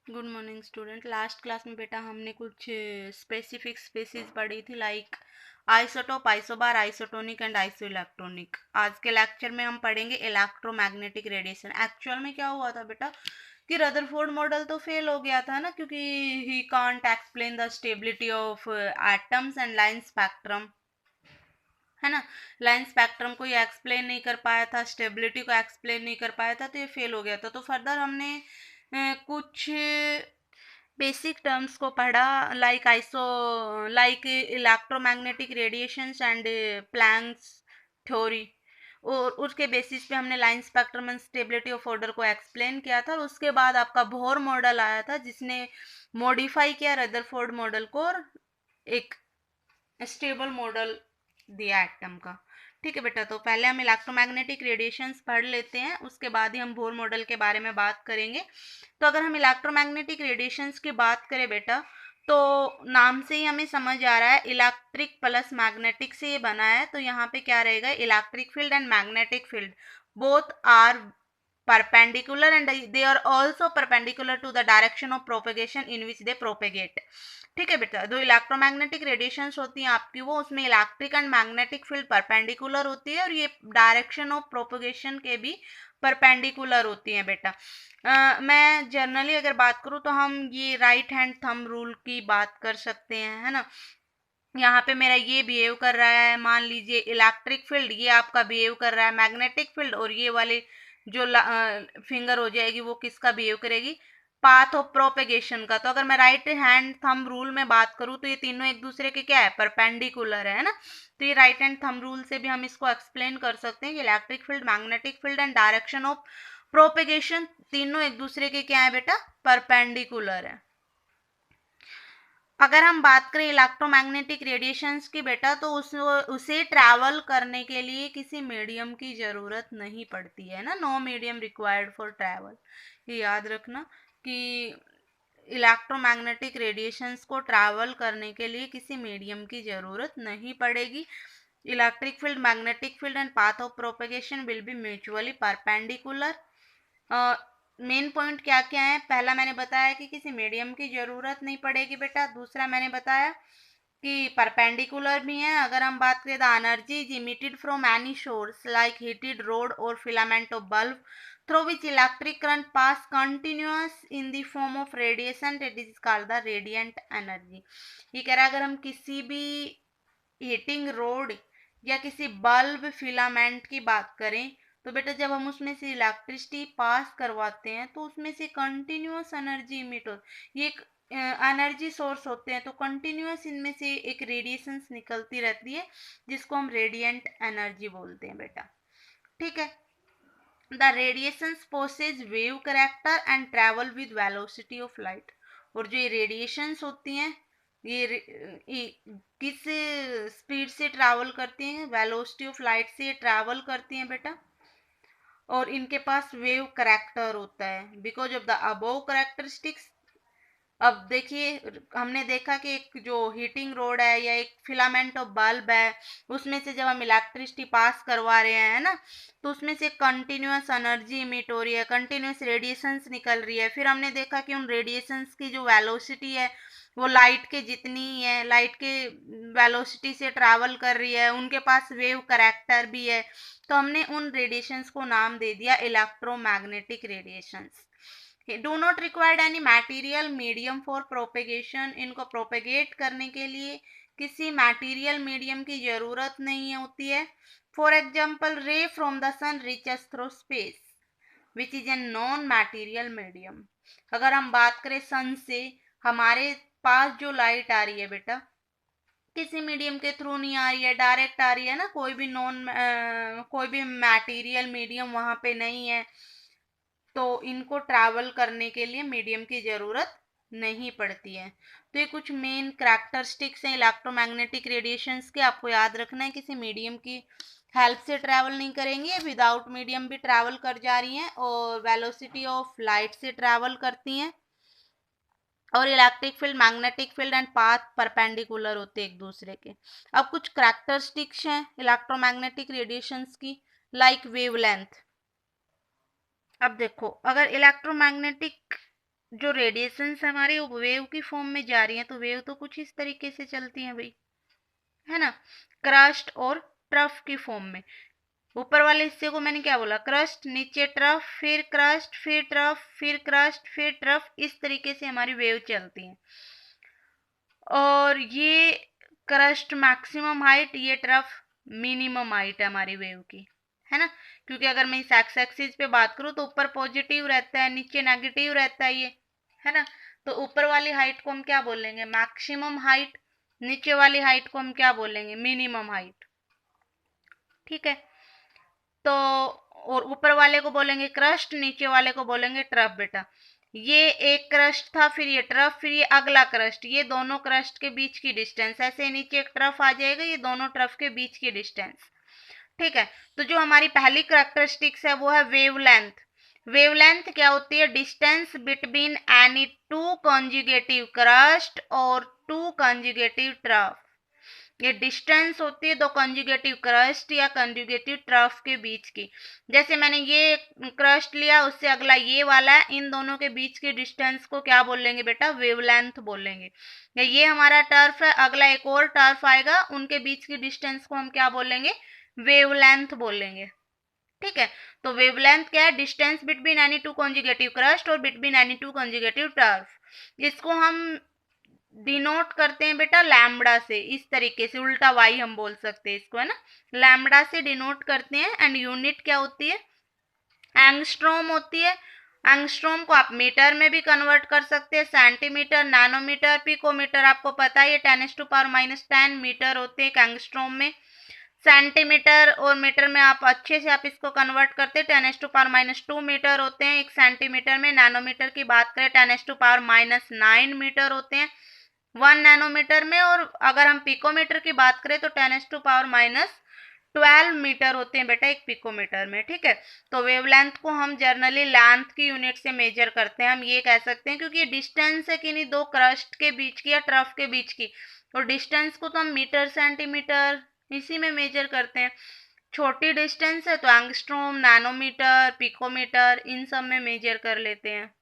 Good morning student. Last class में बेटा हमने कुछ स्पेसिफिक स्पेसीज पढ़ी थी, like isotope, isobar, isotonic and isoelectronic. आज के लेक्चर में हम पढ़ेंगे इलेक्ट्रोमैग्नेटिक रेडिएशन। एक्चुअल में क्या हुआ था बेटा कि रदरफोर्ड मॉडल तो फेल हो गया था ना, क्योंकि he can't explain the stability of atoms and line spectrum, है ना। लाइन स्पेक्ट्रम को ये एक्सप्लेन नहीं कर पाया था, स्टेबिलिटी को एक्सप्लेन नहीं कर पाया था, तो ये फेल हो गया था। तो फर्दर हमने कुछ बेसिक टर्म्स को पढ़ा, like electromagnetic radiations and Planck's theory, और उसके बेसिस पे हमने line spectrum and stability of order को एक्सप्लेन किया था। और उसके बाद आपका बोहर मॉडल आया था, जिसने मॉडिफाई किया रदरफोर्ड मॉडल को और एक स्टेबल मॉडल दिया एटम का। ठीक है बेटा, तो पहले हम इलेक्ट्रोमैग्नेटिक रेडिएशंस पढ़ लेते हैं, उसके बाद ही हम बोहर मॉडल के बारे में बात करेंगे। तो अगर हम इलेक्ट्रोमैग्नेटिक रेडिएशंस की बात करें बेटा, तो नाम से ही हमें समझ आ रहा है इलेक्ट्रिक प्लस मैग्नेटिक से ये बना है। तो यहाँ पे क्या रहेगा, electric field and magnetic field both are perpendicular and they are also perpendicular to the direction of propagation in which they propagate। ठीक है बेटा, जो इलेक्ट्रोमैग्नेटिक रेडिएशंस होती हैं आपकी, वो उसमें electric and magnetic field perpendicular होती है और ये डायरेक्शन ऑफ प्रोपगेशन के भी परपेंडिकुलर होती हैं बेटा। मैं जनरली अगर बात करूँ तो हम ये राइट हैंड थंब रूल की बात कर सकते हैं, है ना। यहाँ पे मेरा ये बिहेव कर रहा है, मान लीजिए इलेक्ट्रिक फील्ड, ये आपका बिहेव कर रहा है मैग्नेटिक फील्ड, और ये वाली जो फिंगर हो जाएगी वो किसका बिहेव करेगी, पाथ ऑफ प्रोपेगेशन का। तो अगर मैं राइट हैंड थंब रूल में बात करूँ तो ये तीनों एक दूसरे के क्या है, परपेंडिकुलर है ना। तो ये राइट हैंड थंब रूल से भी हम इसको एक्सप्लेन कर सकते हैं कि electric field, magnetic field and direction of propagation तीनों एक दूसरे के क्या है बेटा, परपेंडिकुलर है। अगर हम बात करें इलेक्ट्रोमैग्नेटिक रेडिएशंस की बेटा, तो उसे ट्रैवल करने के लिए किसी मीडियम की ज़रूरत नहीं पड़ती है ना, no medium required for travel. ये याद रखना कि इलेक्ट्रोमैग्नेटिक रेडिएशंस को ट्रैवल करने के लिए किसी मीडियम की ज़रूरत नहीं पड़ेगी। Electric field, magnetic field and path of propagation will be mutually perpendicular. Main point क्या क्या है, पहला मैंने बताया कि किसी मीडियम की ज़रूरत नहीं पड़ेगी बेटा। दूसरा मैंने बताया कि परपेंडिकुलर भी है। अगर हम बात करें, the energy is emitted from any source like heated rod और filament of bulb through which electric current pass continuous in the form of radiation, it is called the radiant energy. ये कह रहा है, अगर हम किसी भी हीटिंग रोड या किसी बल्ब फिलामेंट की बात करें, तो बेटा जब हम उसमें से इलेक्ट्रिसिटी पास करवाते हैं तो उसमें से कंटिन्यूअस एनर्जी इमिट हो, ये एक एनर्जी सोर्स होते हैं, तो कंटिन्यूअस इनमें से एक रेडिएशंस निकलती रहती है, जिसको हम रेडिएंट एनर्जी बोलते हैं बेटा। ठीक है, the radiations possess wave character and travel with velocity of light. और जो ये रेडिएशंस होती हैं, ये किस स्पीड से ट्रैवल करती हैं, वेलोसिटी ऑफ लाइट से ये ट्रैवल करती हैं बेटा। और इनके पास वेव करेक्टर होता है because of the above characteristics. अब देखिए, हमने देखा कि एक जो हीटिंग रोड है या एक फिलामेंट ऑफ बल्ब है, उसमें से जब हम इलेक्ट्रिसिटी पास करवा रहे हैं ना, तो उसमें से कंटिन्यूअस एनर्जी इमिट हो रही है, कंटिन्यूअस रेडिएशंस निकल रही है। फिर हमने देखा कि उन रेडिएशंस की जो वेलोसिटी है वो लाइट के जितनी ही है, लाइट के वेलोसिटी से ट्रैवल कर रही है, उनके पास वेव करेक्टर भी है। तो हमने उन रेडिएशंस को नाम दे दिया electromagnetic radiations. Do not required any material medium for propagation. इनको प्रोपेगेट करने के लिए किसी मटेरियल मीडियम की जरूरत नहीं होती है। For example, ray from the sun reaches through space which is a non material medium. अगर हम बात करें सन से, हमारे पास जो लाइट आ रही है बेटा, किसी मीडियम के थ्रू नहीं आ रही है, डायरेक्ट आ रही है ना, कोई भी मटेरियल मीडियम वहां पे नहीं है, तो इनको ट्रैवल करने के लिए मीडियम की ज़रूरत नहीं पड़ती है। तो ये कुछ मेन करैक्टरिस्टिक्स हैं इलेक्ट्रोमैग्नेटिक रेडिएशंस के, आपको याद रखना है। किसी मीडियम की हेल्प से ट्रैवल नहीं करेंगी, विदाउट मीडियम भी ट्रैवल कर जा रही हैं और वेलोसिटी ऑफ लाइट से ट्रैवल करती हैं। और electric field, magnetic field and path perpendicular होते हैं एक दूसरे के। अब कुछ करैक्टरिस्टिक्स हैं इलेक्ट्रोमैग्नेटिक रेडिएशंस की, लाइक वेवलेंथ। अब देखो, अगर इलेक्ट्रोमैग्नेटिक जो रेडिएशंस हमारी वो वेव की फॉर्म में जा रही हैं, तो वेव तो कुछ इस तरीके से चलती हैं भाई, है ना, क्रस्ट और ट्रफ की फॉर्म में। ऊपर वाले हिस्से को मैंने क्या बोला, क्रस्ट, नीचे ट्रफ, फिर क्रस्ट, फिर ट्रफ, फिर क्रस्ट, फिर ट्रफ, इस तरीके से हमारी वेव चलती है। और ये क्रस्ट मैक्सिमम हाइट, ये ट्रफ मिनिमम हाइट है हमारी वेव की, है ना, क्योंकि अगर मैं इस एक्स एक्सिस पे बात करूँ तो ऊपर पॉजिटिव रहता है, नीचे नेगेटिव रहता है ये, है ना। तो ऊपर वाली हाइट को हम क्या बोलेंगे, मैक्सिमम हाइट, नीचे वाली हाइट को हम क्या बोलेंगे, मिनिमम हाइट, ठीक है। तो और ऊपर वाले को बोलेंगे क्रस्ट, नीचे वाले को बोलेंगे ट्रफ बेटा। ये एक क्रस्ट था, फिर ये ट्रफ, फिर ये अगला क्रस्ट, ये दोनों क्रस्ट के बीच की डिस्टेंस, ऐसे नीचे एक ट्रफ आ जाएगा, ये दोनों ट्रफ के बीच की डिस्टेंस, ठीक है। तो जो हमारी पहली करैक्टरिस्टिक्स है वो है वेवलेंथ। वेवलेंथ क्या होती है, distance between any to conjugative crust और टू कॉन्जुगेटिव ट्रफ। ये डिस्टेंस होती है दो कंजुगेटिव क्रस्ट या कंजुगेटिव ट्रफ के बीच की। जैसे मैंने ये क्रस्ट लिया, उससे अगला ये वाला है, इन दोनों के बीच की डिस्टेंस को क्या बोलेंगे बेटा, वेवलेंथ बोलेंगे। या ये हमारा टर्फ है, अगला एक और टर्फ आएगा, उनके बीच की डिस्टेंस को हम क्या बोलेंगे, वेवलेंथ बोलेंगे, ठीक है। तो वेवलेंथ क्या है, distance between any two conjugative crest और between any two conjugative trough. इसको हम डिनोट करते हैं बेटा लैम्बडा से, इस तरीके से, उल्टा वाई हम बोल सकते हैं इसको, है ना, लैम्बडा से डिनोट करते हैं। एंड यूनिट क्या होती है, एंगस्ट्रोम होती है। एंगस्ट्रोम को आप मीटर में भी कन्वर्ट कर सकते हैं, सेंटीमीटर, नैनोमीटर, पिकोमीटर, आपको पता है ये 10⁻⁻10 मीटर होते हैं एक एंगस्ट्रोम में। सेंटीमीटर और मीटर में आप अच्छे से आप इसको कन्वर्ट करते हैं, 10⁻⁻2 मीटर होते हैं एक सेंटीमीटर में। नैनोमीटर की बात करें 10⁻⁹ मीटर होते हैं 1 नैनोमीटर में। और अगर हम पिकोमीटर की बात करें तो 10⁻12 मीटर होते हैं बेटा एक पिकोमीटर में, ठीक है। तो वेवलेंथ को हम जनरली लेंथ की यूनिट से मेजर करते हैं, हम ये कह सकते हैं, क्योंकि डिस्टेंस है किन्हीं दो क्रस्ट के बीच की या ट्रफ के बीच की, और डिस्टेंस को तो हम मीटर, सेंटीमीटर इसी में मेजर करते हैं। छोटी डिस्टेंस है तो एंगस्ट्रोम, नैनोमीटर, पिकोमीटर, इन सब में मेजर कर लेते हैं,